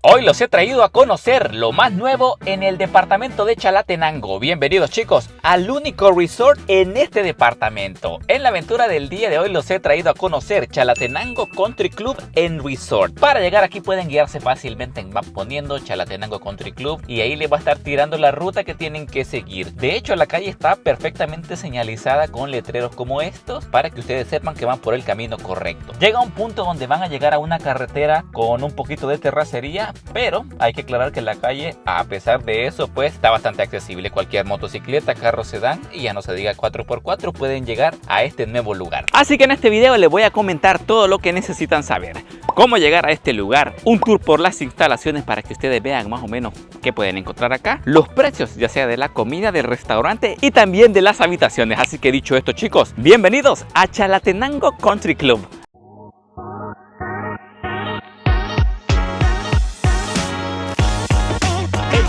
Hoy los he traído a conocer lo más nuevo en el departamento de Chalatenango. Bienvenidos chicos al único resort en este departamento. En la aventura del día de hoy los he traído a conocer Chalatenango Country Club and Resort. Para llegar aquí pueden guiarse fácilmente en Map poniendo Chalatenango Country Club y ahí les va a estar tirando la ruta que tienen que seguir. De hecho la calle está perfectamente señalizada con letreros como estos para que ustedes sepan que van por el camino correcto. Llega un punto donde van a llegar a una carretera con un poquito de terracería, pero hay que aclarar que la calle, a pesar de eso, pues está bastante accesible. Cualquier motocicleta, carro, sedán y ya no se diga 4x4 pueden llegar a este nuevo lugar. Así que en este video les voy a comentar todo lo que necesitan saber. Cómo llegar a este lugar, un tour por las instalaciones para que ustedes vean más o menos qué pueden encontrar acá, los precios ya sea de la comida, del restaurante y también de las habitaciones. Así que dicho esto chicos, bienvenidos a Chalatenango Country Club.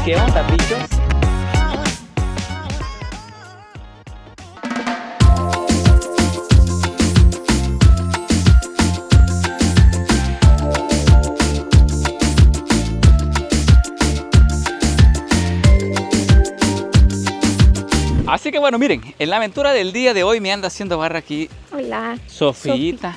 ¿Qué onda, bichos? Así que bueno, miren, en la aventura del día de hoy me anda haciendo barra aquí. Hola. Sofita.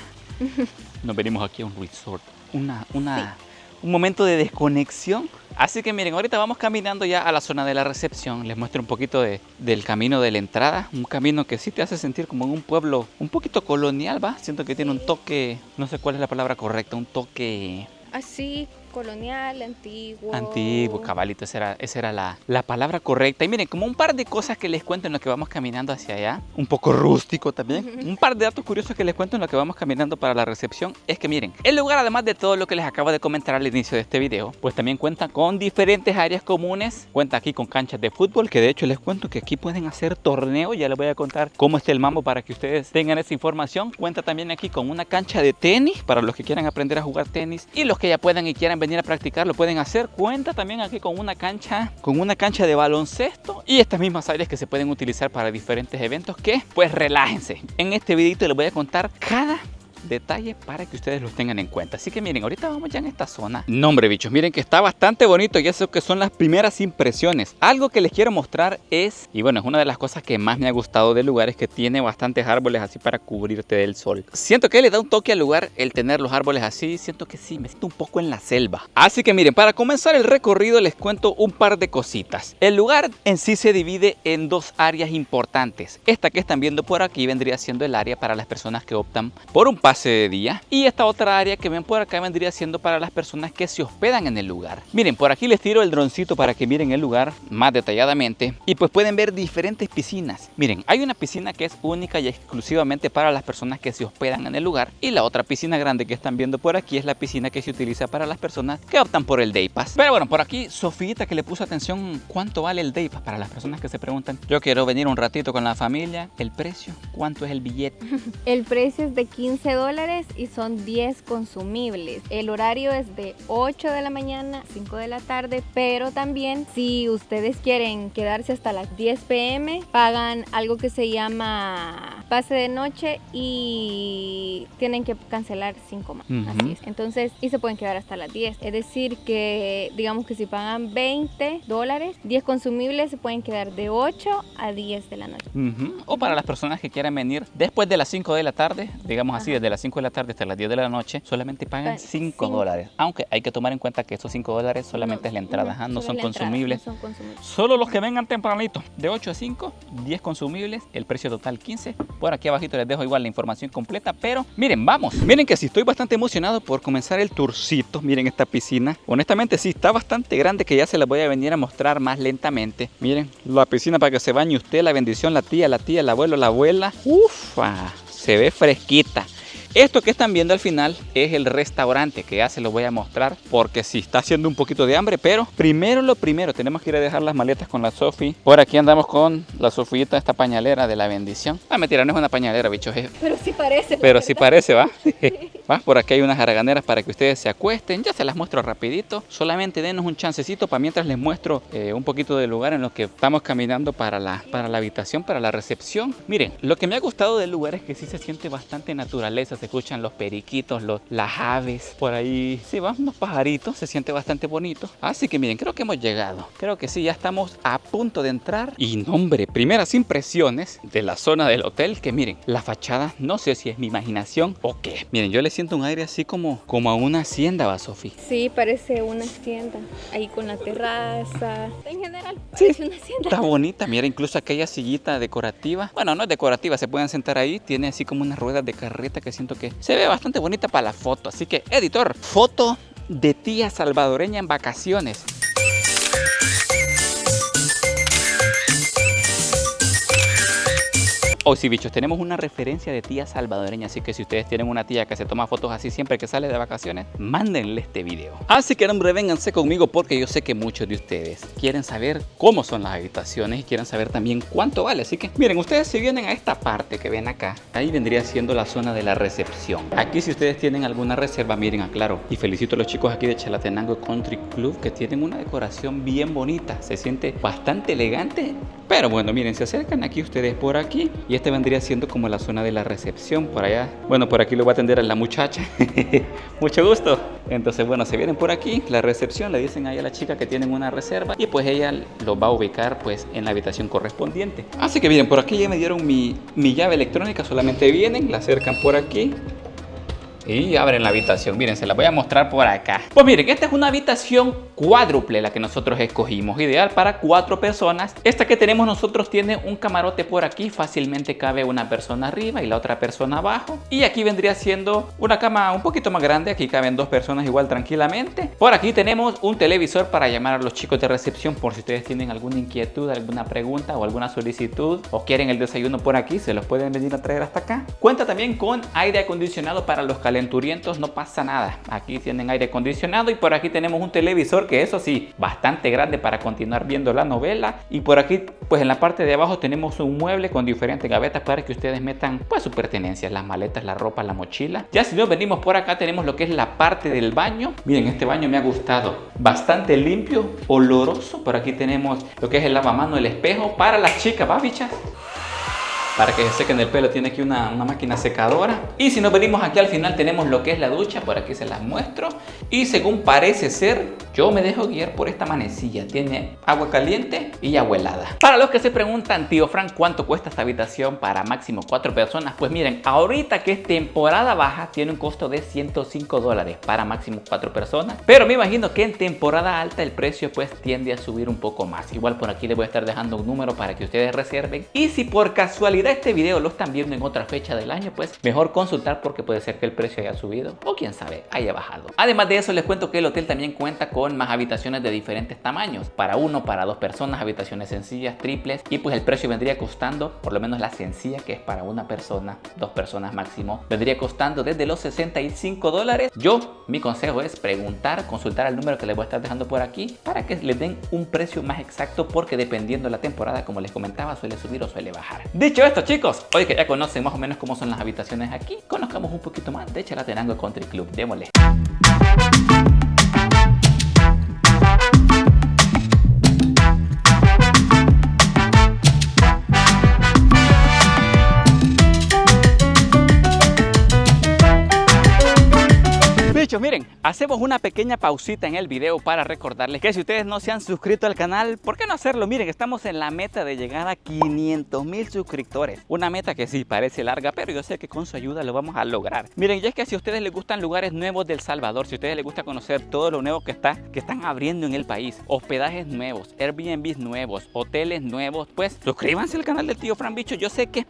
Nos venimos aquí a un resort. Un momento de desconexión. Así que miren, ahorita vamos caminando ya a la zona de la recepción. Les muestro un poquito del camino de la entrada. Un camino que sí te hace sentir como en un pueblo un poquito colonial, ¿va? Siento que tiene un toque, no sé cuál es la palabra correcta, un toque... Así, colonial, antiguo. Antiguo, cabalito, esa era la palabra correcta. Y miren, como un par de cosas que les cuento en lo que vamos caminando hacia allá. Un poco rústico también. Un par de datos curiosos que les cuento en lo que vamos caminando para la recepción. Es que miren, el lugar además de todo lo que les acabo de comentar al inicio de este video, pues también cuenta con diferentes áreas comunes. Cuenta aquí con canchas de fútbol, que de hecho les cuento que aquí pueden hacer torneos. Ya les voy a contar cómo está el mambo para que ustedes tengan esa información. Cuenta también aquí con una cancha de tenis para los que quieran aprender a jugar tenis. Y los que ya puedan y quieran venir a practicar lo pueden hacer. Cuenta también aquí con una cancha de baloncesto y estas mismas áreas que se pueden utilizar para diferentes eventos que pues relájense. En este videito les voy a contar cada detalle para que ustedes los tengan en cuenta. Así que miren, ahorita vamos ya en esta zona. No hombre bichos, miren que está bastante bonito y eso que son las primeras impresiones. Algo que les quiero mostrar es, y bueno, es una de las cosas que más me ha gustado del lugar, es que tiene bastantes árboles así para cubrirte del sol. Siento que le da un toque al lugar el tener los árboles así. Siento que sí, me siento un poco en la selva. Así que miren, para comenzar el recorrido les cuento un par de cositas. El lugar en sí se divide en dos áreas importantes. Esta que están viendo por aquí vendría siendo el área para las personas que optan por un pase de día, y esta otra área que ven por acá vendría siendo para las personas que se hospedan en el lugar. Miren, por aquí les tiro el droncito para que miren el lugar más detalladamente y pues pueden ver diferentes piscinas. Miren, hay una piscina que es única y exclusivamente para las personas que se hospedan en el lugar, y la otra piscina grande que están viendo por aquí es la piscina que se utiliza para las personas que optan por el Day Pass. Pero bueno, por aquí Sofita, que le puso atención cuánto vale el Day Pass para las personas que se preguntan, yo quiero venir un ratito con la familia, el precio, ¿cuánto es el billete? El precio es de $15 y son 10 consumibles. El horario es de 8 de la mañana a 5 de la tarde, pero también si ustedes quieren quedarse hasta las 10 p.m. pagan algo que se llama pase de noche y tienen que cancelar 5 más. Así es. Entonces, y se pueden quedar hasta las 10. Es decir que, digamos que si pagan $20, 10 consumibles se pueden quedar de 8 a 10 de la noche. O para las personas que quieran venir después de las 5 de la tarde, digamos así, desde las 5 de la tarde hasta las 10 de la noche, solamente pagan $5. Aunque hay que tomar en cuenta que esos $5 solamente es la entrada, no son consumibles. Solo los que vengan tempranito, de 8 a 5, 10 consumibles, el precio total 15. Por aquí abajito les dejo igual la información completa, pero miren, vamos. Miren que sí, estoy bastante emocionado por comenzar el tourcito. Miren esta piscina. Honestamente sí, está bastante grande, que ya se la voy a venir a mostrar más lentamente. Miren, la piscina para que se bañe usted, la bendición, la tía, el abuelo, la abuela. Ufa, se ve fresquita. Esto que están viendo al final es el restaurante, que ya se lo voy a mostrar porque sí, está haciendo un poquito de hambre, pero primero lo primero, tenemos que ir a dejar las maletas con la Sofi. Por aquí andamos con la Sofita, esta pañalera de la bendición. Ah, mentira, no es una pañalera, bichos. Pero sí parece. Pero sí parece, ¿va? ¿va? Por aquí hay unas haraganeras para que ustedes se acuesten. Ya se las muestro rapidito. Solamente denos un chancecito para mientras les muestro un poquito del lugar en lo que estamos caminando para la habitación, para la recepción. Miren, lo que me ha gustado del lugar es que sí se siente bastante naturaleza. Se escuchan los periquitos, las aves. Por ahí, sí, van unos pajaritos. Se siente bastante bonito. Así que miren, creo que hemos llegado. Creo que sí, ya estamos a punto de entrar. Y no, hombre, primeras impresiones de la zona del hotel. Que miren, la fachada, no sé si es mi imaginación o qué. Miren, yo le siento un aire así como a una hacienda, va, Sofi. Sí, parece una hacienda. Ahí con la terraza. En general, parece Sí, una hacienda. está bonita. Mira, incluso aquella sillita decorativa. Bueno, no es decorativa, se pueden sentar ahí. Tiene así como unas ruedas de carreta que siento que se ve bastante bonita para la foto. Así que, editor, foto de tía salvadoreña en vacaciones. Oh, sí, bichos, tenemos una referencia de tía salvadoreña, así que si ustedes tienen una tía que se toma fotos así siempre que sale de vacaciones, mándenle este video. Así que, hombre, vénganse conmigo porque yo sé que muchos de ustedes quieren saber cómo son las habitaciones y quieren saber también cuánto vale. Así que, miren, ustedes si vienen a esta parte que ven acá, ahí vendría siendo la zona de la recepción. Aquí si ustedes tienen alguna reserva, miren, aclaro, y felicito a los chicos aquí de Chalatenango Country Club que tienen una decoración bien bonita, se siente bastante elegante. Pero bueno, miren, se acercan aquí ustedes por aquí y este vendría siendo como la zona de la recepción por allá. Bueno, por aquí lo va a atender a la muchacha. Mucho gusto. Entonces, bueno, se vienen por aquí, la recepción, le dicen ahí a la chica que tienen una reserva y pues ella los va a ubicar pues en la habitación correspondiente. Así que miren, por aquí ya me dieron mi llave electrónica, solamente vienen, la acercan por aquí y abren la habitación. Miren, se la voy a mostrar por acá. Pues miren, esta es una habitación cuádruple la que nosotros escogimos, ideal para 4 personas. Esta que tenemos nosotros tiene un camarote por aquí, fácilmente cabe una persona arriba y la otra persona abajo. Y aquí vendría siendo una cama un poquito más grande, aquí caben 2 personas igual tranquilamente. Por aquí tenemos un televisor para llamar a los chicos de recepción por si ustedes tienen alguna inquietud, alguna pregunta o alguna solicitud o quieren el desayuno por aquí, se los pueden venir a traer hasta acá. Cuenta también con aire acondicionado para los calenturientos, no pasa nada. Aquí tienen aire acondicionado y por aquí tenemos un televisor que eso sí, bastante grande para continuar viendo la novela. Y por aquí, pues en la parte de abajo tenemos un mueble con diferentes gavetas para que ustedes metan pues sus pertenencias, las maletas, la ropa, la mochila. Ya si nos venimos por acá tenemos lo que es la parte del baño. Miren, este baño me ha gustado, bastante limpio, oloroso. Por aquí tenemos lo que es el lavamanos, el espejo para las chicas, ¿va, bichas? Para que se sequen el pelo tiene aquí una máquina secadora. Y si nos venimos aquí al final tenemos lo que es la ducha, por aquí se las muestro. Y según parece ser, yo me dejo guiar por esta manecilla. Tiene agua caliente y agua helada. Para los que se preguntan, tío Frank, ¿cuánto cuesta esta habitación para máximo 4 personas? Pues miren, ahorita que es temporada baja tiene un costo de $105 para máximo 4 personas. Pero me imagino que en temporada alta el precio pues tiende a subir un poco más. Igual por aquí les voy a estar dejando un número para que ustedes reserven. Y si por casualidad este video lo están viendo en otra fecha del año, pues mejor consultar porque puede ser que el precio haya subido o quién sabe, haya bajado. Además de eso les cuento que el hotel también cuenta con más habitaciones de diferentes tamaños, para 1, para 2 personas, habitaciones sencillas, triples, y pues el precio vendría costando, por lo menos la sencilla que es para 1 persona, 2 personas máximo, vendría costando desde los $65. Yo, mi consejo es preguntar, consultar al número que les voy a estar dejando por aquí para que les den un precio más exacto porque dependiendo de la temporada, como les comentaba, suele subir o suele bajar. Dicho esto, chicos, hoy que ya conocen más o menos cómo son las habitaciones aquí, conozcamos un poquito más de Chalatenango Country Club. Démosle. Miren, hacemos una pequeña pausita en el video para recordarles que si ustedes no se han suscrito al canal, ¿por qué no hacerlo? Miren, estamos en la meta de llegar a 500,000 suscriptores. Una meta que sí parece larga, pero yo sé que con su ayuda lo vamos a lograr. Miren, y es que si a ustedes les gustan lugares nuevos del Salvador, si a ustedes les gusta conocer todo lo nuevo que están abriendo en el país, hospedajes nuevos, Airbnb nuevos, hoteles nuevos, pues suscríbanse al canal del tío Fran Bicho. Yo sé que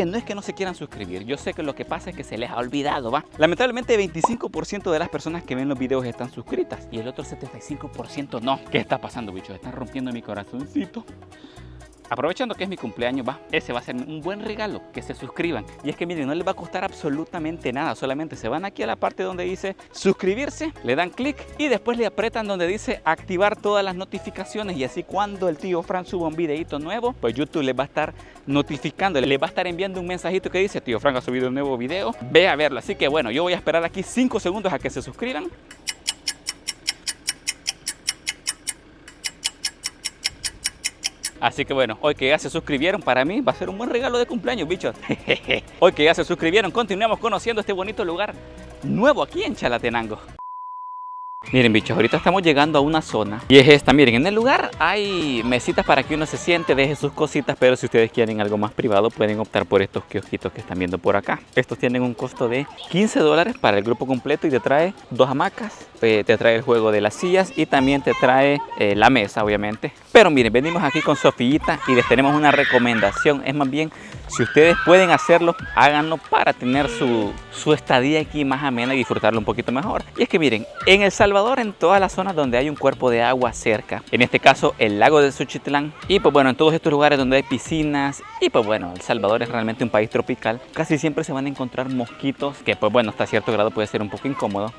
no es que no se quieran suscribir, yo sé que lo que pasa es que se les ha olvidado, ¿va? Lamentablemente 25% de las personas que ven los videos están suscritas y el otro 75% no. ¿Qué está pasando, bichos? Están rompiendo mi corazoncito. aprovechando que es mi cumpleaños, ese va a ser un buen regalo, que se suscriban. Y es que miren, no les va a costar absolutamente nada, solamente se van aquí a la parte donde dice suscribirse, le dan clic y después le apretan donde dice activar todas las notificaciones, y así cuando el tío Frank suba un videito nuevo, pues YouTube les va a estar notificando, les va a estar enviando un mensajito que dice tío Frank ha subido un nuevo video, ve a verlo. Así que bueno, yo voy a esperar aquí 5 segundos a que se suscriban. Así que bueno, hoy que ya se suscribieron, para mí va a ser un buen regalo de cumpleaños, bichos. Hoy que ya se suscribieron, continuamos conociendo este bonito lugar nuevo aquí en Chalatenango. Miren, bichos, ahorita estamos llegando a una zona y es esta. Miren, en el lugar hay mesitas para que uno se siente, deje sus cositas, pero si ustedes quieren algo más privado pueden optar por estos kiosquitos que están viendo por acá. Estos tienen un costo de $15 para el grupo completo y te trae 2 hamacas, te trae el juego de las sillas y también te trae la mesa, obviamente. Pero miren, venimos aquí con Sofillita y les tenemos una recomendación. Es más bien, si ustedes pueden hacerlo, háganlo para tener su estadía aquí más amena y disfrutarlo un poquito mejor. Y es que miren, en El Salvador, en todas las zonas donde hay un cuerpo de agua cerca, en este caso el lago de Xochitlán, y pues bueno, en todos estos lugares donde hay piscinas, y pues bueno, El Salvador es realmente un país tropical, casi siempre se van a encontrar mosquitos, que pues bueno, hasta cierto grado puede ser un poco incómodo.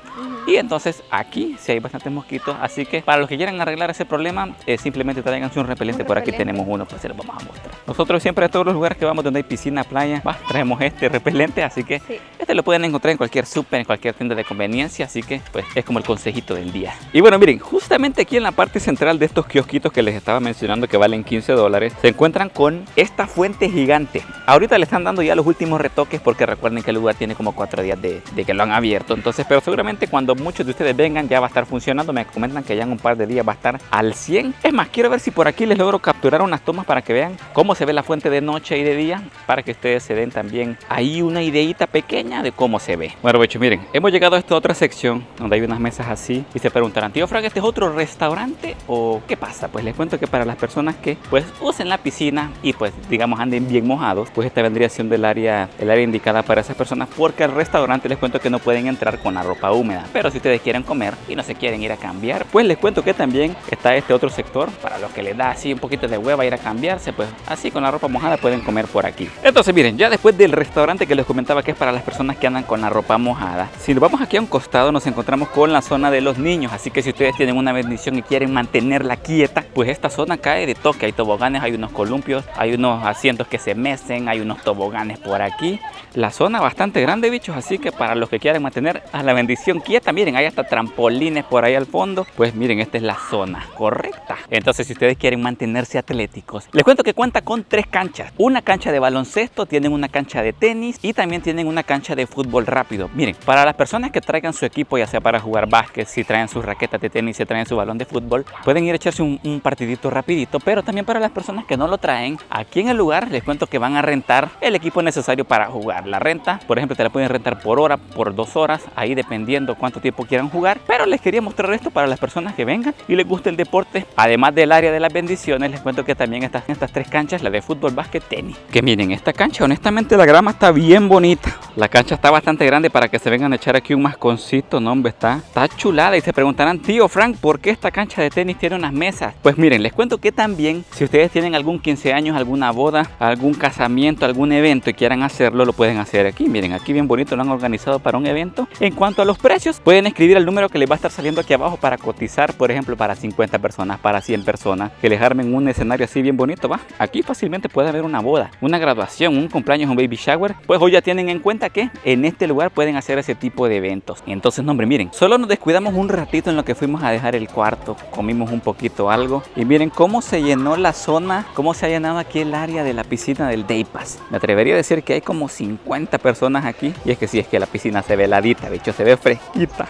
Y entonces aquí sí hay bastantes mosquitos, así que para los que quieran arreglar ese problema, simplemente tráiganse un repelente. Por aquí tenemos uno, pues se los vamos a mostrar. Nosotros siempre a todos los lugares que vamos donde hay piscina, playa, traemos este repelente, así que sí, este lo pueden encontrar en cualquier súper, en cualquier tienda de conveniencia, así que pues es como el consejito del día. Y bueno, miren, justamente aquí en la parte central de estos kiosquitos que les estaba mencionando que valen $15, se encuentran con esta fuente gigante. Ahorita le están dando ya los últimos retoques porque recuerden que el lugar tiene como 4 días de que lo han abierto, entonces, pero seguramente cuando muchos de ustedes vengan ya va a estar funcionando. Me comentan que ya en un par de días va a estar al 100. Es más, quiero ver si por aquí les logro capturar unas tomas para que vean cómo se ve la fuente de noche y de día, para que ustedes se den también ahí una ideita pequeña de cómo se ve. Bueno, bichos, miren, hemos llegado a esta otra sección donde hay unas mesas así y se preguntarán, tío Frank, ¿este es otro restaurante o qué pasa? Pues les cuento que para las personas que pues usen la piscina y pues digamos anden bien mojados, pues esta vendría siendo el área indicada para esas personas, porque al restaurante les cuento que no pueden entrar con la ropa húmeda, pero si ustedes quieren comer y no se quieren ir a cambiar, pues les cuento que también está este otro sector para los que les da así un poquito de hueva ir a cambiarse, pues así con la ropa mojada pueden comer por aquí. Entonces miren, ya después del restaurante que les comentaba que es para las personas que andan con la ropa mojada, si nos vamos aquí a un costado nos encontramos con la zona de los niños, así que si ustedes tienen una bendición y quieren mantenerla quieta, pues esta zona cae de toque. Hay toboganes, hay unos columpios, hay unos asientos que se mecen, hay unos toboganes por aquí. La zona bastante grande, bichos, así que para los que quieran mantener a la bendición quieta, miren, hay hasta trampolines por ahí al fondo. Pues miren, esta es la zona correcta. Entonces, si ustedes quieren mantenerse atléticos, les cuento que cuenta con 3 canchas. Una cancha de baloncesto, tienen una cancha de tenis y también tienen una cancha de fútbol rápido. Miren, para las personas que traigan su equipo, ya sea para jugar básquet, si traen sus raquetas de tenis, si traen su balón de fútbol, pueden ir a echarse un partidito rapidito. Pero también para las personas que no lo traen, aquí en el lugar les cuento que van a rentar el equipo necesario para jugar. La renta, por ejemplo, te la pueden rentar por hora, por 2 horas, ahí dependiendo cuánto tiempo quieran jugar. Pero les quería mostrar esto para las personas que vengan y les guste el deporte. Además del área de las bendiciones, les cuento que también están estas 3 canchas, la de fútbol, básquet, tenis. Que miren, esta cancha, honestamente la grama está bien bonita. La cancha está bastante grande para que se vengan a echar aquí un masconcito, no hombre, está chulada. Y se preguntarán, tío Frank, ¿por qué esta cancha de tenis tiene unas mesas? Pues miren, les cuento que también, si ustedes tienen algún 15 años, alguna boda, algún casamiento, algún evento y quieran hacerlo, lo pueden hacer aquí. Miren, aquí bien bonito lo han organizado para un evento. En cuanto a los precios, pueden escribir el número que les va a estar saliendo aquí abajo para cotizar, por ejemplo, para 50 personas, para 100 personas, que les armen un escenario así bien bonito, va. Aquí fácilmente puede haber una boda, una graduación, un cumpleaños, un baby shower. Pues hoy ya tienen en cuenta que en este lugar pueden hacer ese tipo de eventos. Entonces, no, hombre, miren, solo nos descuidamos un ratito en lo que fuimos a dejar el cuarto, comimos un poquito algo y miren cómo se llenó la zona, cómo se ha llenado aquí el área de la piscina del Day Pass. Me atrevería a decir que hay como 50 personas aquí y es que sí, es que la piscina se ve heladita, de hecho se ve fresquita.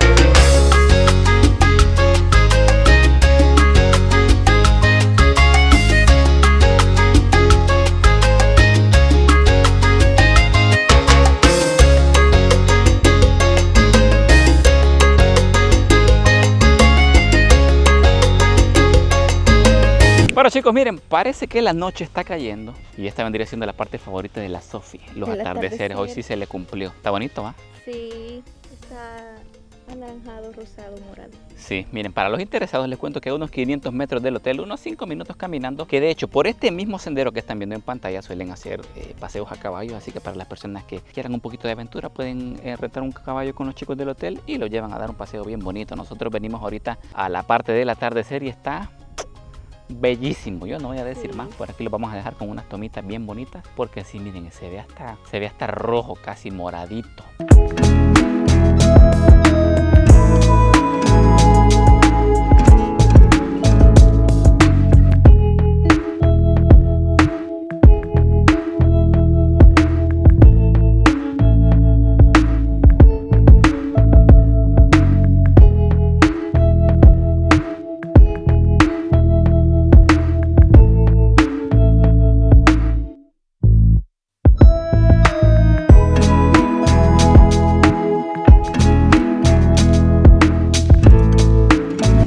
Bueno chicos, miren, parece que la noche está cayendo y esta vendría siendo la parte favorita de la Sofi, los atardeceres. Hoy sí se le cumplió. Está bonito, ¿va? Sí, está anaranjado, rosado, morado. Sí, miren, para los interesados les cuento que a unos 500 metros del hotel, unos 5 minutos caminando, que de hecho por este mismo sendero que están viendo en pantalla suelen hacer paseos a caballo, así que para las personas que quieran un poquito de aventura pueden rentar un caballo con los chicos del hotel y lo llevan a dar un paseo bien bonito. Nosotros venimos ahorita a la parte del atardecer y está bellísimo. Yo no voy a decir más, por aquí lo vamos a dejar con unas tomitas bien bonitas, porque sí, miren, se ve hasta rojo, casi moradito.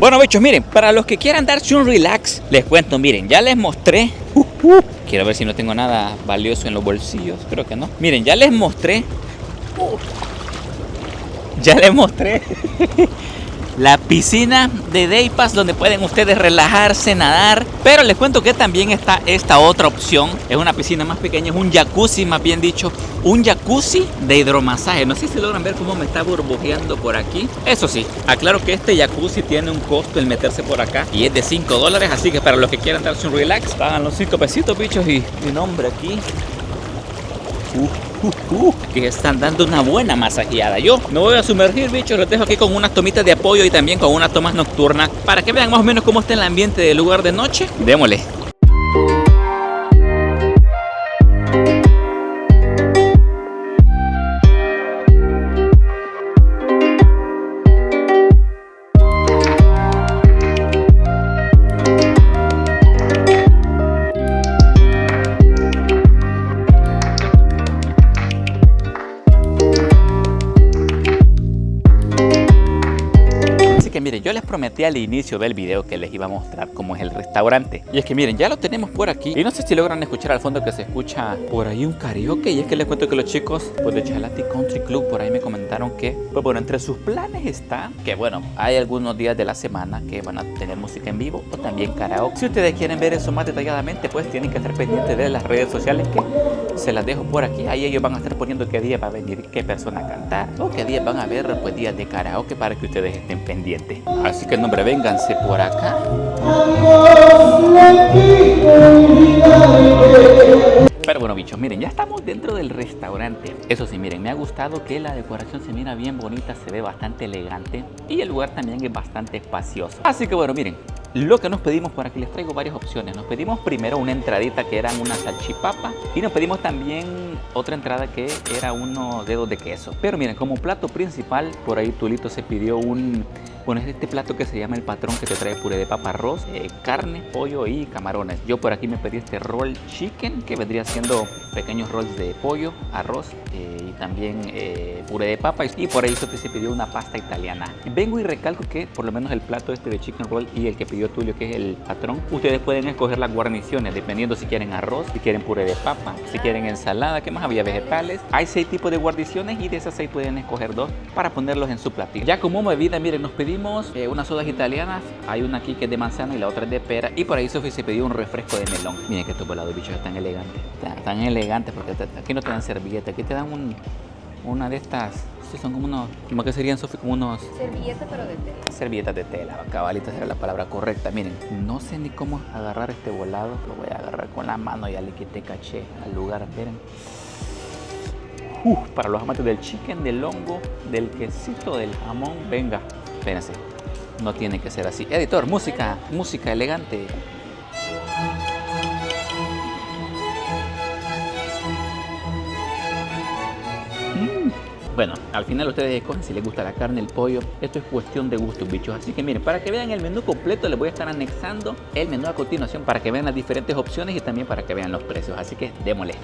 Bueno, bichos, miren, para los que quieran darse un relax, les cuento, miren, ya les mostré. Quiero ver si no tengo nada valioso en los bolsillos, creo que no. Miren, ya les mostré. Ya les mostré la piscina de Day Pass donde pueden ustedes relajarse, nadar. Pero les cuento que también está esta otra opción. Es una piscina más pequeña, es un jacuzzi, más bien dicho, un jacuzzi de hidromasaje. No sé si logran ver cómo me está burbujeando por aquí. Eso sí, aclaro que este jacuzzi tiene un costo el meterse por acá y es de $5. Así que para los que quieran darse un relax, pagan los 5 pesitos, bichos. Y mi nombre aquí. Que están dando una buena masajeada. Yo me voy a sumergir, bichos. Los dejo aquí con unas tomitas de apoyo y también con unas tomas nocturnas para que vean más o menos cómo está el ambiente del lugar de noche. Démosle. Miren, yo les prometí al inicio del video que les iba a mostrar cómo es el restaurante. Y es que miren, ya lo tenemos por aquí. Y no sé si logran escuchar al fondo que se escucha por ahí un karaoke. Y es que les cuento que los chicos pues, de Chalati Country Club por ahí me comentaron que, pues bueno, entre sus planes está que bueno, hay algunos días de la semana que van a tener música en vivo o también karaoke. Si ustedes quieren ver eso más detalladamente, pues tienen que estar pendientes de las redes sociales que se las dejo por aquí. Ahí ellos van a estar poniendo qué día va a venir qué persona a cantar o qué día van a ver pues días de karaoke para que ustedes estén pendientes. Así que, hombre, vénganse por acá. Pero bueno, bichos, miren, ya estamos dentro del restaurante. Eso sí, miren, me ha gustado que la decoración se mira bien bonita, se ve bastante elegante y el lugar también es bastante espacioso. Así que bueno, miren, lo que nos pedimos por aquí, les traigo varias opciones. Nos pedimos primero una entradita que eran una salchipapa y nos pedimos también otra entrada que era unos dedos de queso. Pero miren, como plato principal, por ahí Tulito se pidió bueno, es este plato que se llama el patrón, que te trae puré de papa, arroz, carne, pollo y camarones. Yo por aquí me pedí este roll chicken, que vendría siendo pequeños rolls de pollo, arroz y también puré de papa. Y por ahí se pidió una pasta italiana. Vengo y recalco que por lo menos el plato este de chicken roll y el que pidió Tulio, que es el patrón, ustedes pueden escoger las guarniciones dependiendo si quieren arroz, si quieren puré de papa, si quieren ensalada, que más había vegetales. Hay 6 tipos de guarniciones y de esas 6 pueden escoger 2 para ponerlos en su platillo. Ya como bebida, miren, nos pedimos unas sodas italianas. Hay una aquí que es de manzana y la otra es de pera. Y por ahí Sofi se pidió un refresco de melón. Miren que estos volados, bichos, están elegantes. Tan elegantes porque aquí no te dan servilleta. Aquí te dan una de estas. Sí, son como unos. ¿Cómo que serían, Sofi? Como unos. Servilleta, pero de tela. Servilletas de tela. Cabalita será la palabra correcta. Miren, no sé ni cómo agarrar este volado. Lo voy a agarrar con la mano. Ya le quité caché al lugar. Miren. Para los amantes del chicken, del hongo, del quesito, del jamón. Venga, espérense. No tiene que ser así. Editor, música elegante. Bueno, al final ustedes escogen si les gusta la carne, el pollo. Esto es cuestión de gustos, bichos. Así que miren, para que vean el menú completo, les voy a estar anexando el menú a continuación para que vean las diferentes opciones y también para que vean los precios. Así que démosle.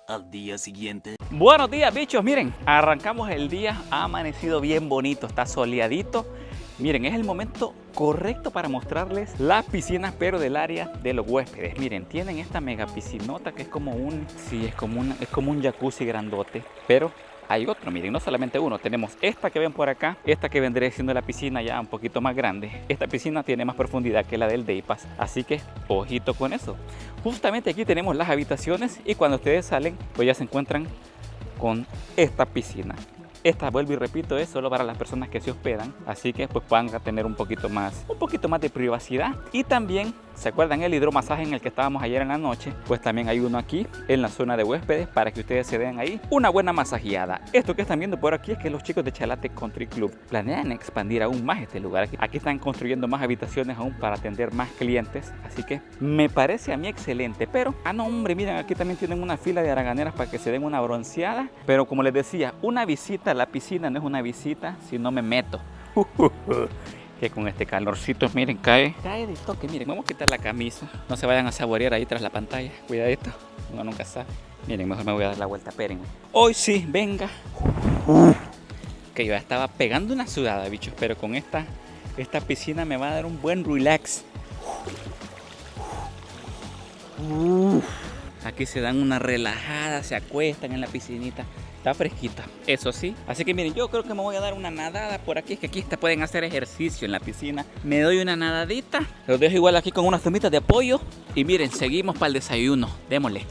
al día siguiente. Buenos días, bichos. Miren, arrancamos el día, ha amanecido bien bonito, está soleadito. Miren, es el momento correcto para mostrarles las piscinas, pero del área de los huéspedes. Miren, tienen esta mega piscinota que es como un, sí, es como un jacuzzi grandote, pero hay otro, miren, no solamente uno. Tenemos esta que ven por acá, esta que vendría siendo la piscina ya un poquito más grande. Esta piscina tiene más profundidad que la del Day Pass, así que ojito con eso. Justamente aquí tenemos las habitaciones y cuando ustedes salen, pues ya se encuentran con esta piscina. Esta, vuelvo y repito, es solo para las personas que se hospedan, así que pues van a tener un poquito más de privacidad. Y también, ¿se acuerdan el hidromasaje en el que estábamos ayer en la noche? Pues también hay uno aquí en la zona de huéspedes para que ustedes se den ahí una buena masajeada. Esto que están viendo por aquí es que los chicos de Chalate Country Club planean expandir aún más este lugar. Aquí están construyendo más habitaciones aún para atender más clientes, así que me parece a mí excelente. Pero, no hombre, miren, aquí también tienen una fila de haraganeras para que se den una bronceada. Pero como les decía, una visita a la piscina no es una visita si no me meto. Que con este calorcito, miren, cae de toque. Miren, vamos a quitar la camisa, no se vayan a saborear ahí tras la pantalla, cuidadito, uno nunca sabe. Miren, mejor me voy a dar la vuelta, espérenme. Hoy sí, venga. Que yo ya estaba pegando una sudada, bichos, pero con esta piscina me va a dar un buen relax. Aquí se dan una relajada, se acuestan en la piscinita. Está fresquita, eso sí. Así que miren, yo creo que me voy a dar una nadada por aquí. Es que aquí pueden hacer ejercicio en la piscina. Me doy una nadadita. Los dejo igual aquí con unas tomitas de apoyo. Y miren, seguimos para el desayuno. Démosle.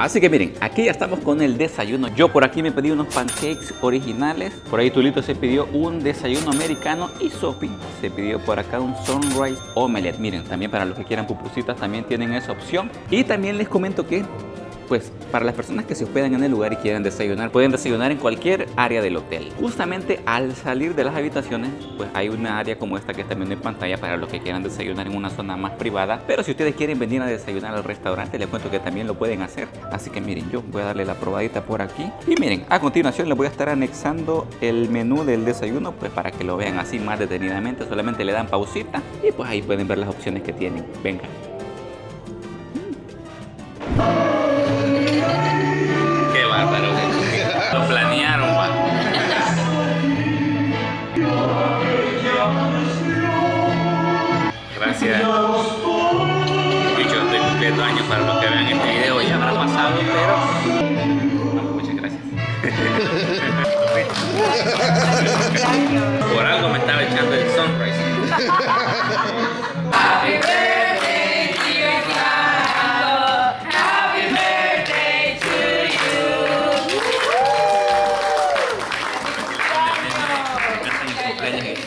Así que miren, aquí ya estamos con el desayuno. Yo por aquí me pedí unos pancakes originales. Por ahí Tulito se pidió un desayuno americano. Y Sophie se pidió por acá un sunrise omelette. Miren, también para los que quieran pupusitas también tienen esa opción. Y también les comento que, pues, para las personas que se hospedan en el lugar y quieran desayunar, pueden desayunar en cualquier área del hotel. Justamente al salir de las habitaciones, pues hay una área como esta que está viendo en pantalla para los que quieran desayunar en una zona más privada. Pero si ustedes quieren venir a desayunar al restaurante, les cuento que también lo pueden hacer. Así que miren, yo voy a darle la probadita por aquí. Y miren, a continuación les voy a estar anexando el menú del desayuno, pues para que lo vean así más detenidamente. Solamente le dan pausita y pues ahí pueden ver las opciones que tienen. Venga. Qué bárbaro. Lo planearon, va. Gracias. Bicho, estoy cumpliendo años para los que vean este video. Ya habrá pasado, pero... Bueno, muchas gracias. Por algo me estaba echando el sunrise. Happy birthday, dear Flaco. Happy birthday to you.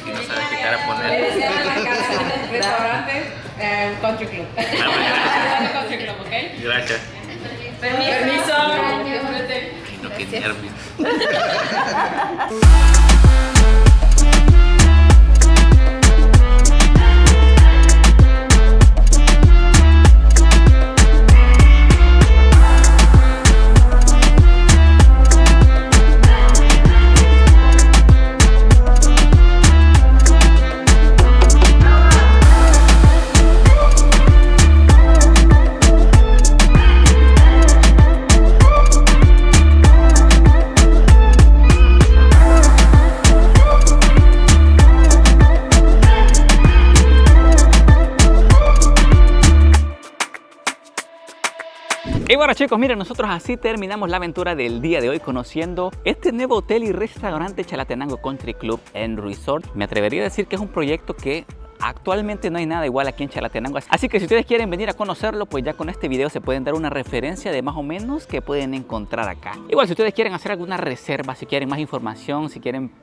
Y no sabes qué cara poner. Restaurante Country Club. Country Club, ¿ok? Gracias. Permiso. Ay, no, qué nervios. Y bueno chicos, miren, nosotros así terminamos la aventura del día de hoy conociendo este nuevo hotel y restaurante Chalatenango Country Club and Resort. Me atrevería a decir que es un proyecto que actualmente no hay nada igual aquí en Chalatenango. Así que si ustedes quieren venir a conocerlo, pues ya con este video se pueden dar una referencia de más o menos que pueden encontrar acá. Igual si ustedes quieren hacer alguna reserva, si quieren más información, si quieren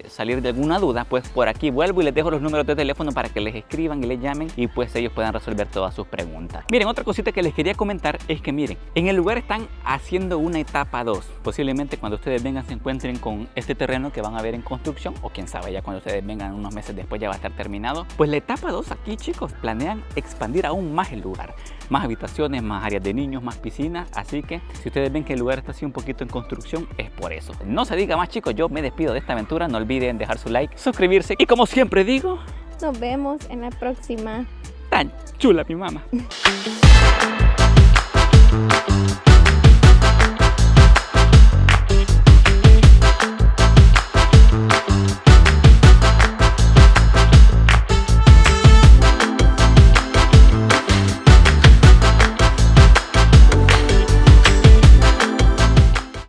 salir de alguna duda, pues por aquí vuelvo y les dejo los números de teléfono para que les escriban y les llamen y pues ellos puedan resolver todas sus preguntas. Miren, otra cosita que les quería comentar es que miren, en el lugar están haciendo una etapa 2. Posiblemente cuando ustedes vengan se encuentren con este terreno que van a ver en construcción, o quién sabe, ya cuando ustedes vengan unos meses después ya va a estar terminado. Pues la etapa 2 aquí, chicos, planean expandir aún más el lugar. Más habitaciones, más áreas de niños, más piscinas. Así que si ustedes ven que el lugar está así un poquito en construcción, es por eso. No se diga más, chicos, yo me despido de esta aventura. No olviden dejar su like, suscribirse y como siempre digo, nos vemos en la próxima. Tan chula mi mamá.